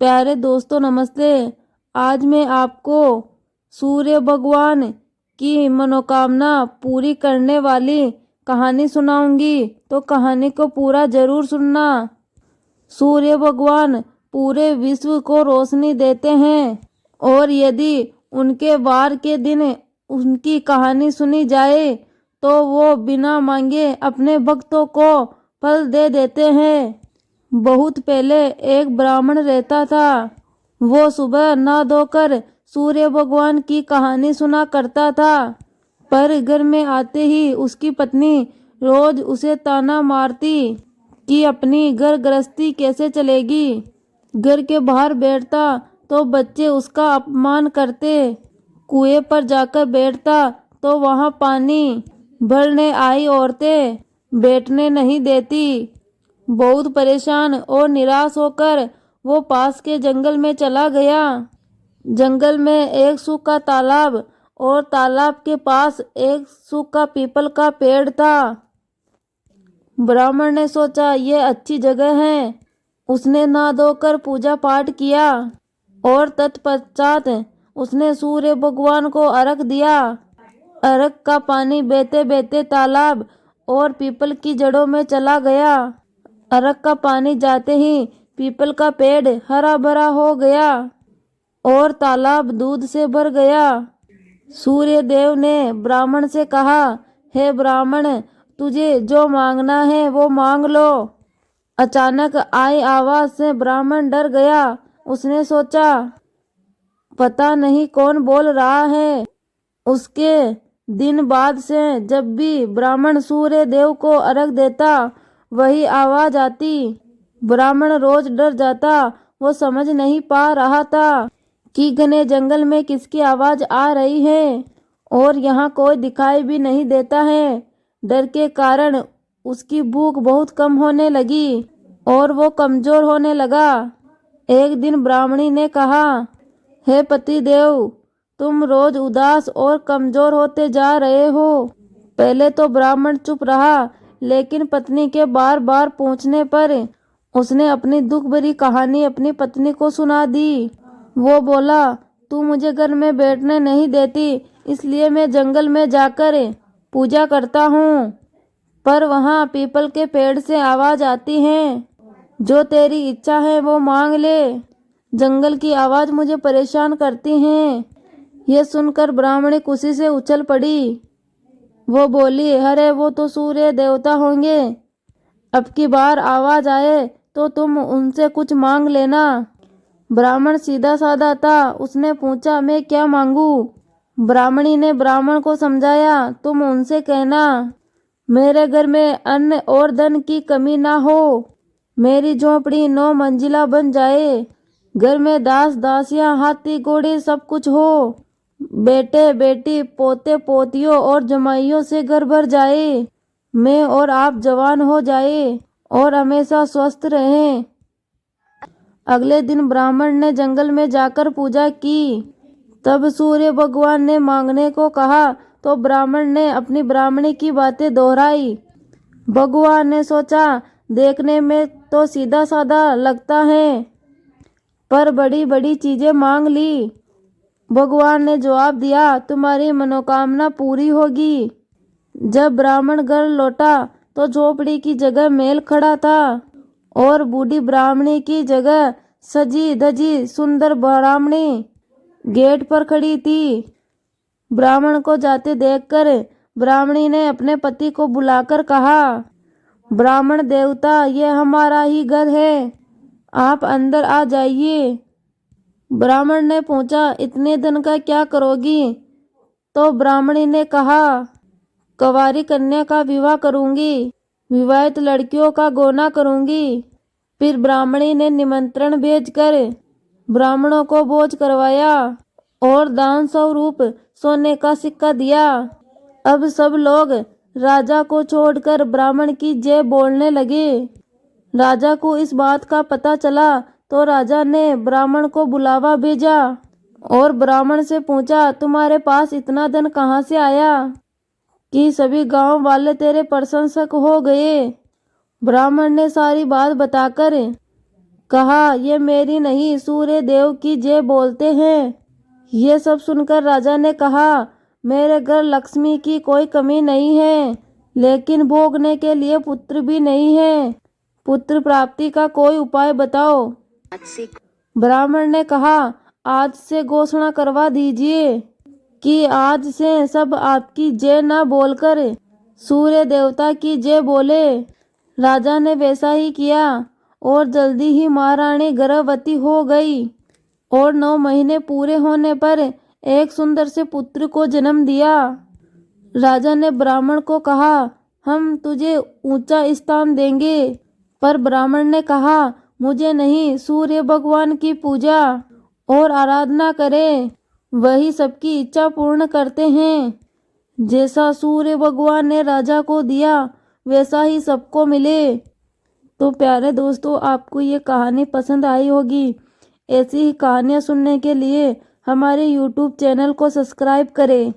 प्यारे दोस्तों नमस्ते। आज मैं आपको सूर्य भगवान की मनोकामना पूरी करने वाली कहानी सुनाऊंगी, तो कहानी को पूरा जरूर सुनना। सूर्य भगवान पूरे विश्व को रोशनी देते हैं और यदि उनके वार के दिन उनकी कहानी सुनी जाए तो वो बिना मांगे अपने भक्तों को फल दे देते हैं। बहुत पहले एक ब्राह्मण रहता था। वो सुबह नहा धोकर सूर्य भगवान की कहानी सुना करता था, पर घर में आते ही उसकी पत्नी रोज उसे ताना मारती कि अपनी घर गृहस्थी कैसे चलेगी। घर के बाहर बैठता तो बच्चे उसका अपमान करते, कुएं पर जाकर बैठता तो वहां पानी भरने आई औरतें बैठने नहीं देती। बहुत परेशान और निराश होकर वो पास के जंगल में चला गया। जंगल में एक सूखा तालाब और तालाब के पास एक सूखा पीपल का पेड़ था। ब्राह्मण ने सोचा यह अच्छी जगह है। उसने नहा धोकर पूजा पाठ किया और तत्पश्चात उसने सूर्य भगवान को अर्घ दिया। अर्घ का पानी बहते बहते तालाब और पीपल की जड़ों में चला गया। अर्घ का पानी जाते ही पीपल का पेड़ हरा भरा हो गया और तालाब दूध से भर गया। सूर्य देव ने ब्राह्मण से कहा, हे ब्राह्मण, तुझे जो मांगना है वो मांग लो। अचानक आई आवाज से ब्राह्मण डर गया। उसने सोचा पता नहीं कौन बोल रहा है। उसके दिन बाद से जब भी ब्राह्मण सूर्य देव को अर्घ देता वही आवाज आती। ब्राह्मण रोज डर जाता। वो समझ नहीं पा रहा था कि घने जंगल में किसकी आवाज आ रही है और यहाँ कोई दिखाई भी नहीं देता है। डर के कारण उसकी भूख बहुत कम होने लगी और वो कमजोर होने लगा। एक दिन ब्राह्मणी ने कहा, हे पति देव, तुम रोज उदास और कमजोर होते जा रहे हो। पहले तो ब्राह्मण चुप रहा, लेकिन पत्नी के बार बार पूछने पर उसने अपनी दुख भरी कहानी अपनी पत्नी को सुना दी। वो बोला, तू मुझे घर में बैठने नहीं देती, इसलिए मैं जंगल में जाकर पूजा करता हूँ, पर वहाँ पीपल के पेड़ से आवाज आती है, जो तेरी इच्छा है वो मांग ले। जंगल की आवाज मुझे परेशान करती है। यह सुनकर ब्राह्मणी खुशी से उछल पड़ी। वो बोली, अरे वो तो सूर्य देवता होंगे। अब की बार आवाज आए तो तुम उनसे कुछ मांग लेना। ब्राह्मण सीधा साधा था। उसने पूछा, मैं क्या मांगू? ब्राह्मणी ने ब्राह्मण को समझाया, तुम उनसे कहना मेरे घर में अन्न और धन की कमी ना हो। मेरी झोपड़ी 9 मंजिला बन जाए। घर में दास दासियां हाथी घोड़े सब कुछ हो। बेटे बेटी पोते पोतियों और जमाइयों से घर भर जाए। मैं और आप जवान हो जाए और हमेशा स्वस्थ रहें। अगले दिन ब्राह्मण ने जंगल में जाकर पूजा की। तब सूर्य भगवान ने मांगने को कहा तो ब्राह्मण ने अपनी ब्राह्मणी की बातें दोहराई। भगवान ने सोचा, देखने में तो सीधा साधा लगता है, पर बड़ी बड़ी चीजें मांग ली। भगवान ने जवाब दिया, तुम्हारी मनोकामना पूरी होगी। जब ब्राह्मण घर लौटा तो झोपड़ी की जगह महल खड़ा था और बूढ़ी ब्राह्मणी की जगह सजी धजी सुंदर ब्राह्मणी गेट पर खड़ी थी। ब्राह्मण को जाते देखकर ब्राह्मणी ने अपने पति को बुलाकर कहा, ब्राह्मण देवता, यह हमारा ही घर है, आप अंदर आ जाइए। ब्राह्मण ने पूछा, इतने धन का क्या करोगी? तो ब्राह्मणी ने कहा, कंवारी कन्या का विवाह करूंगी, विवाहित लड़कियों का गौना करूंगी। फिर ब्राह्मणी ने निमंत्रण भेजकर ब्राह्मणों को भोज करवाया और दान स्वरूप सोने का सिक्का दिया। अब सब लोग राजा को छोड़कर ब्राह्मण की जय बोलने लगे। राजा को इस बात का पता चला तो राजा ने ब्राह्मण को बुलावा भेजा और ब्राह्मण से पूछा, तुम्हारे पास इतना धन कहाँ से आया कि सभी गांव वाले तेरे प्रशंसक हो गए? ब्राह्मण ने सारी बात बताकर कहा, ये मेरी नहीं सूर्य देव की जय बोलते हैं। ये सब सुनकर राजा ने कहा, मेरे घर लक्ष्मी की कोई कमी नहीं है, लेकिन भोगने के लिए पुत्र भी नहीं है। पुत्र प्राप्ति का कोई उपाय बताओ। ब्राह्मण ने कहा, आज से घोषणा करवा दीजिए कि आज से सब आपकी जय न बोलकर सूर्य देवता की जय बोले। राजा ने वैसा ही किया और जल्दी ही महारानी गर्भवती हो गई और 9 महीने पूरे होने पर एक सुंदर से पुत्र को जन्म दिया। राजा ने ब्राह्मण को कहा, हम तुझे ऊंचा स्थान देंगे, पर ब्राह्मण ने कहा, मुझे नहीं, सूर्य भगवान की पूजा और आराधना करें, वही सबकी इच्छा पूर्ण करते हैं। जैसा सूर्य भगवान ने राजा को दिया वैसा ही सबको मिले। तो प्यारे दोस्तों, आपको ये कहानी पसंद आई होगी। ऐसी ही कहानियाँ सुनने के लिए हमारे YouTube चैनल को सब्सक्राइब करें।